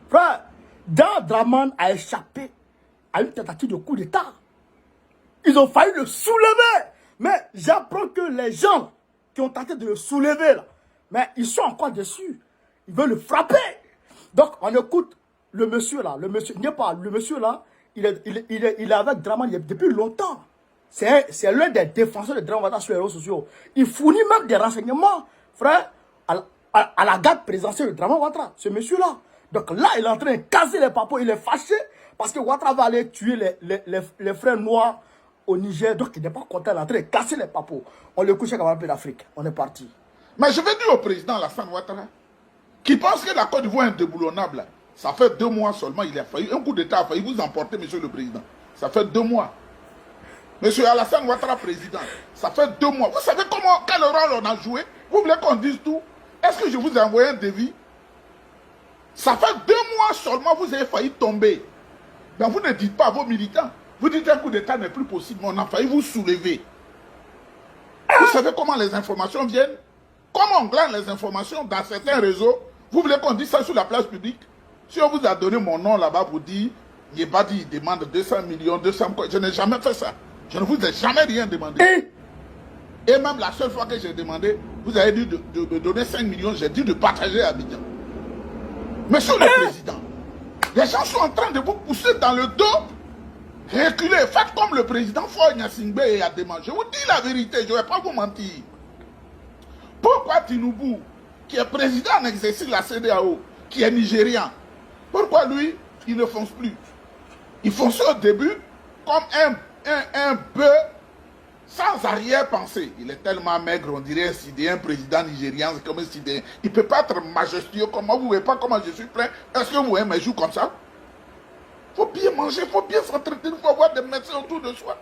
Frère, Draman a échappé à une tentative de coup d'État. Ils ont failli le soulever. Mais j'apprends que les gens qui ont tenté de le soulever, là, mais ils sont encore dessus. Ils veulent le frapper. Donc, on écoute le monsieur là. Le monsieur là, il est avec Draman depuis longtemps. C'est l'un des défenseurs de Draman sur les réseaux sociaux. Il fournit même des renseignements, frère, à la garde présidentielle de Draman Ouattara, ce monsieur-là. Donc là, il est en train de casser les papos. Il est fâché parce que Ouattara va aller tuer les frères noirs au Niger. Donc il n'est pas content. Il est en train de casser les papos. On le couche comme un peu d'Afrique. On est parti. Mais je vais dire au président Alassane Ouattara, qui pense que la Côte d'Ivoire est indéboulonnable. Ça fait 2 mois seulement, il a failli. Un coup d'État a failli vous emporter, monsieur le président. Ça fait 2 mois. Monsieur Alassane Ouattara, président, ça fait 2 mois. Vous savez quel rôle on a joué? Vous voulez qu'on dise tout? Est-ce que je vous ai envoyé un devis? Ça fait 2 mois seulement, vous avez failli tomber. Mais vous ne dites pas à vos militants. Vous dites qu'un coup d'État n'est plus possible, mais on a failli vous soulever. Vous savez comment les informations viennent? Comment on glane les informations dans certains réseaux? Vous voulez qu'on dise ça sur la place publique? Si on vous a donné mon nom là-bas pour dire, Yebadi demande 200 millions, 200 quoi, je n'ai jamais fait ça. Je ne vous ai jamais rien demandé. Et même la seule fois que j'ai demandé, vous avez dit de me donner 5 millions, j'ai dit de partager à Abidjan. Monsieur le Président, les gens sont en train de vous pousser dans le dos. Reculez, faites comme le président Faure Gnassingbé et Adema. Je vous dis la vérité, je ne vais pas vous mentir. Pourquoi Tinubu, qui est président en exercice de la CEDEAO, qui est nigérian, pourquoi lui, il ne fonce plus? Il fonçait au début comme un bœuf sans arrière-pensée. Il est tellement maigre, on dirait un sidéen, président nigérian, c'est comme un sidéen. Il ne peut pas être majestueux comme moi, vous ne voyez pas comment je suis plein. Est-ce que vous voyez mes joues comme ça? Il faut bien manger, il faut bien s'entretenir, il faut avoir des médecins autour de soi.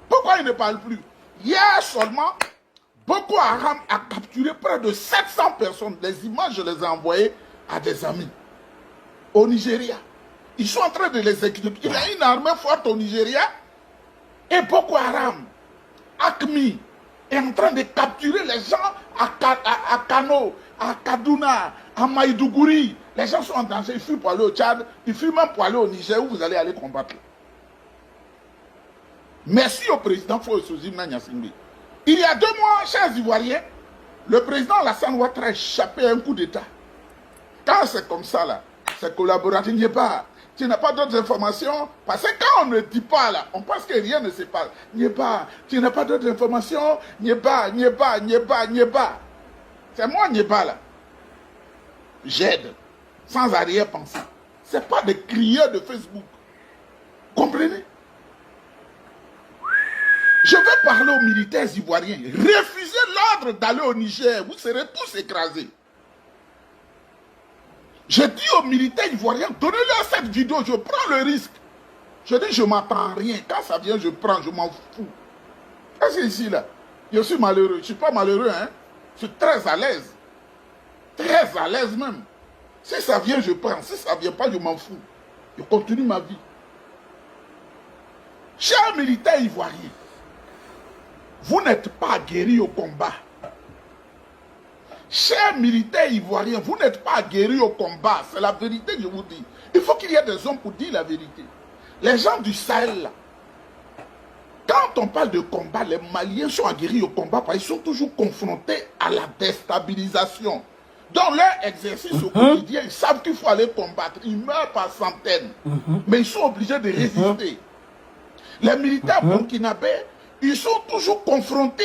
Pourquoi il ne parle plus? Hier seulement, Boko Haram a capturé près de 700 personnes. Les images, je les ai envoyées à des amis au Nigeria. Ils sont en train de les exécuter. Il y a une armée forte au Nigeria et Boko Haram, ACMI, est en train de capturer les gens à Kano, à Kaduna, à Maïdougouri. Les gens sont en danger, ils fuient pour aller au Tchad, ils fuient même pour aller au Niger où vous allez aller combattre. Merci au président Faure Gnassingbé. Il y a 2 mois, chers Ivoiriens, le président Alassane Ouattara a échappé à un coup d'État. Quand c'est comme ça, là, ses collaborateurs n'y est pas. Tu n'as pas d'autres informations. Parce que quand on ne dit pas, là, on pense que rien ne se passe. N'y est pas. Tu n'as pas d'autres informations. N'y est pas, n'y est pas, n'y est pas, n'y est pas. C'est moi, n'y est pas, là. J'aide. Sans arrière-pensée. Ce n'est pas des crieurs de Facebook. Comprenez? Je vais parler aux militaires ivoiriens. Refusez l'ordre d'aller au Niger. Vous serez tous écrasés. Je dis aux militaires ivoiriens, donnez-leur cette vidéo, je prends le risque. Je dis, je ne m'attends à rien. Quand ça vient, je prends, je m'en fous. Qu'est-ce que c'est ici, là? Je suis malheureux. Je ne suis pas malheureux, hein. Je suis très à l'aise. Très à l'aise même. Si ça vient, je prends. Si ça ne vient pas, je m'en fous. Je continue ma vie. Chers militaires ivoiriens, vous n'êtes pas guéris au combat. Chers militaires ivoiriens, vous n'êtes pas guéris au combat. C'est la vérité que je vous dis. Il faut qu'il y ait des hommes pour dire la vérité. Les gens du Sahel, là, quand on parle de combat, les Maliens sont aguerris au combat parce qu'ils sont toujours confrontés à la déstabilisation. Dans leur exercice au quotidien, ils savent qu'il faut aller combattre. Ils meurent par centaines. Mais ils sont obligés de résister. Les militaires burkinabés, ils sont toujours confrontés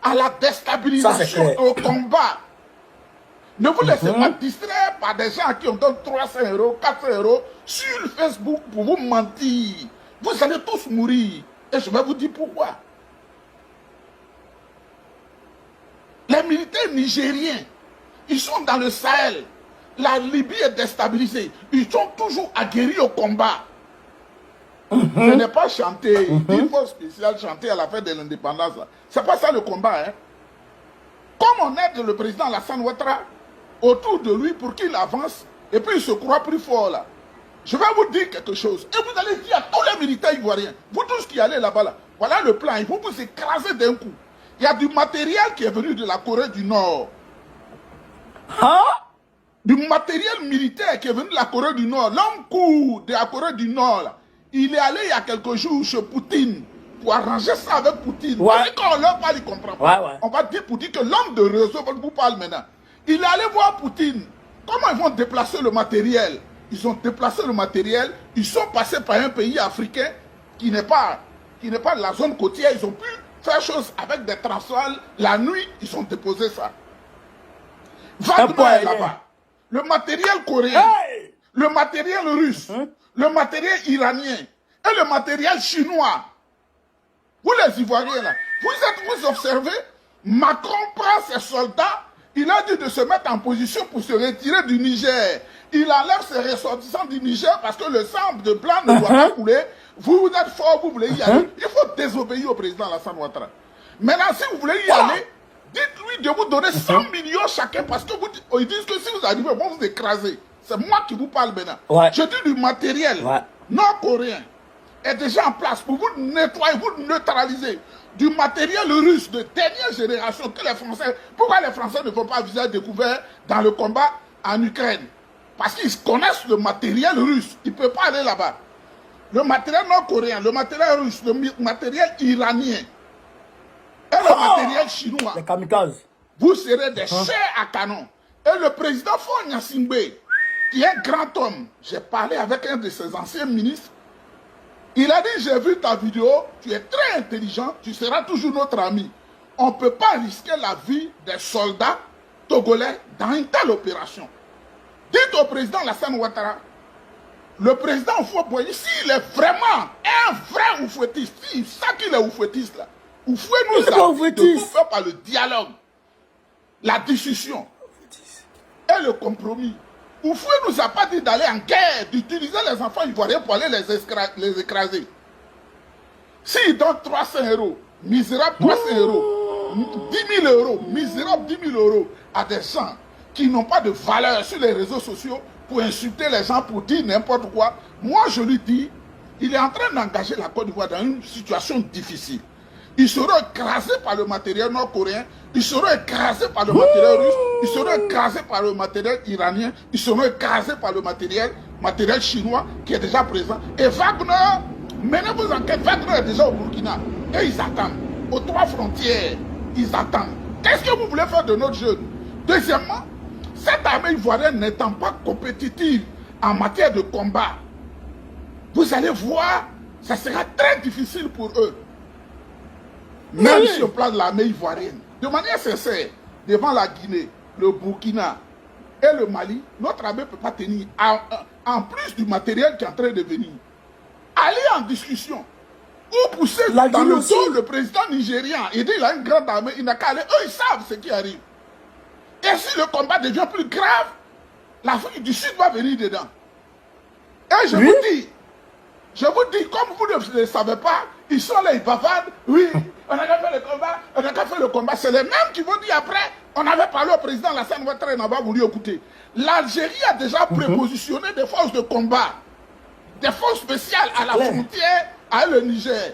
à la déstabilisation au combat. Ne vous laissez pas distraire par des gens qui ont donné 300 €, 400 € sur le Facebook pour vous mentir. Vous allez tous mourir. Et je vais vous dire pourquoi. Les militaires nigériens, ils sont dans le Sahel. La Libye est déstabilisée. Ils sont toujours aguerris au combat. Ce n'est pas chanter, une force spéciale chanter à la fête de l'indépendance. Ce n'est pas ça le combat. Hein? Comme on aide le président Alassane Ouattara autour de lui pour qu'il avance, et puis il se croit plus fort là. Je vais vous dire quelque chose. Et vous allez dire à tous les militaires ivoiriens, vous tous qui allez là-bas, là, voilà le plan, il faut vous écraser d'un coup. Il y a du matériel qui est venu de la Corée du Nord. Hein? du matériel militaire qui est venu de la Corée du Nord. L'homme court de la Corée du Nord, là, il est allé il y a quelques jours chez Poutine pour arranger ça avec Poutine. Ouais. Et quand on leur parle, ils ne comprennent pas. Ouais. On va dire Poutine que l'homme de réseau vous parle maintenant. Il est allé voir Poutine. Comment ils vont déplacer le matériel? Ils ont déplacé le matériel. Ils sont passés par un pays africain qui n'est pas de la zone côtière. Ils ont pu faire chose avec des transvaals. La nuit, ils ont déposé ça. Wagner est là-bas. Le matériel coréen, Hey! le matériel russe, le matériel iranien et le matériel chinois. Vous les Ivoiriens là, vous observez, Macron prend ses soldats, il a dit de se mettre en position pour se retirer du Niger. Il enlève ses ressortissants du Niger parce que le sang de blanc ne doit pas couler. Vous êtes fort, vous voulez y aller. Il faut désobéir au président Alassane Ouattara. Maintenant, si vous voulez y aller, dites-lui de vous donner 100 millions chacun parce que ils disent que si vous arrivez, ils vont vous écraser. C'est moi qui vous parle maintenant. Ouais. Je dis du matériel nord-coréen est déjà en place pour vous nettoyer, vous neutraliser. Du matériel russe de dernière génération que les Français... Pourquoi les Français ne font pas visage découvert dans le combat en Ukraine? Parce qu'ils connaissent le matériel russe. Ils ne peuvent pas aller là-bas. Le matériel nord-coréen, le matériel russe, le matériel iranien et le matériel chinois. Les kamikazes. Vous serez des chairs à canon. Et le président Faure Gnassingbé, qui est un grand homme, j'ai parlé avec un de ses anciens ministres, il a dit, j'ai vu ta vidéo, tu es très intelligent, tu seras toujours notre ami. On ne peut pas risquer la vie des soldats togolais dans une telle opération. Dites au président Alassane Ouattara, le président Houphouët-Boigny, s'il est vraiment un vrai oufouettiste, s'il sait qu'il est oufouettiste là, Houphouët nous a dit de tout faire par le dialogue, la discussion et le compromis. Houphouët nous a pas dit d'aller en guerre, d'utiliser les enfants ivoiriens pour aller les écraser. S'il donne 300 euros, misérable 300 euros, 10 000 euros, misérable 10 000 euros à des gens qui n'ont pas de valeur sur les réseaux sociaux pour insulter les gens, pour dire n'importe quoi, moi je lui dis, il est en train d'engager la Côte d'Ivoire dans une situation difficile. Ils seront écrasés par le matériel nord-coréen, ils seront écrasés par le matériel russe, ils seront écrasés par le matériel iranien, ils seront écrasés par le matériel chinois qui est déjà présent. Et Wagner, menez vos enquêtes, Wagner est déjà au Burkina. Et ils attendent. Aux 3 frontières, ils attendent. Qu'est-ce que vous voulez faire de notre jeune? Deuxièmement, cette armée ivoirienne n'étant pas compétitive en matière de combat, vous allez voir, ça sera très difficile pour eux. Même sur le plan de l'armée ivoirienne, de manière sincère, devant la Guinée, le Burkina et le Mali, notre armée ne peut pas tenir, en plus du matériel qui est en train de venir. Allez en discussion, ou pousser dans le dos le président nigérian, il dit qu'il a une grande armée, il n'a qu'à aller, eux ils savent ce qui arrive. Et si le combat devient plus grave, l'Afrique du Sud va venir dedans. Et je vous dis, comme vous ne le savez pas, ils sont là, ils bavardent, oui, on n'a qu'à faire le combat, on n'a qu'à faire le combat. C'est les mêmes qui vont dire après, on avait parlé au président Alassane Ouattara, il n'a pas voulu écouter. L'Algérie a déjà prépositionné des forces de combat, des forces spéciales à la frontière avec le Niger.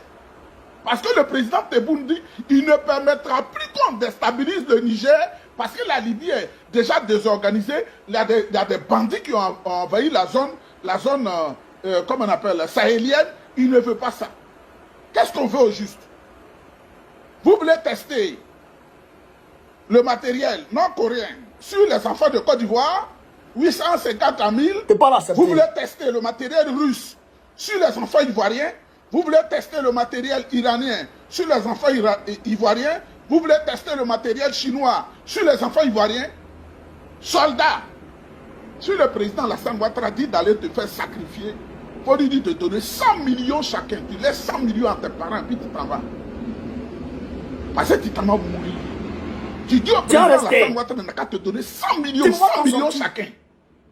Parce que le président Tebboune dit, il ne permettra plus qu'on déstabilise le Niger, parce que la Libye est déjà désorganisée, il y a des bandits qui ont envahi la zone comment on appelle, sahélienne, il ne veut pas ça. Qu'est-ce qu'on veut au juste? Vous voulez tester le matériel nord-coréen sur les enfants de Côte d'Ivoire, 850 à 1000. Vous voulez tester le matériel russe sur les enfants ivoiriens. Vous voulez tester le matériel iranien sur les enfants ivoiriens. Vous voulez tester le matériel chinois sur les enfants ivoiriens. Soldats, si le président Alassane Ouattara dit d'aller te faire sacrifier, il faut lui dire de donner 100 millions chacun. Tu laisses 100 millions à tes parents et puis tu t'en vas. Parce que tu t'en vas mourir. Tu dis au président Alassane Ouattara n'a qu'à te donner 100 millions chacun.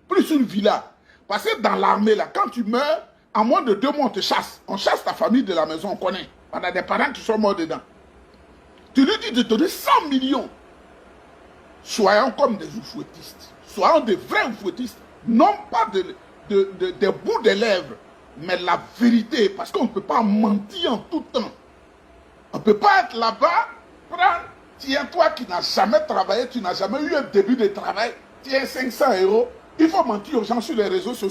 Plus une villa. Parce que dans l'armée, là, quand tu meurs, en moins de 2 mois, on te chasse. On chasse ta famille de la maison, on connaît. On a des parents qui sont morts dedans. Tu lui dis de donner 100 millions. Soyons comme des oufouettistes. Soyons des vrais oufouettistes. Non pas des bouts de lèvres, mais la vérité. Parce qu'on ne peut pas mentir en tout temps. On ne peut pas être là-bas, tiens, toi qui n'as jamais travaillé, tu n'as jamais eu un début de travail, Tiens 500 €. Il faut mentir aux gens sur les réseaux sociaux.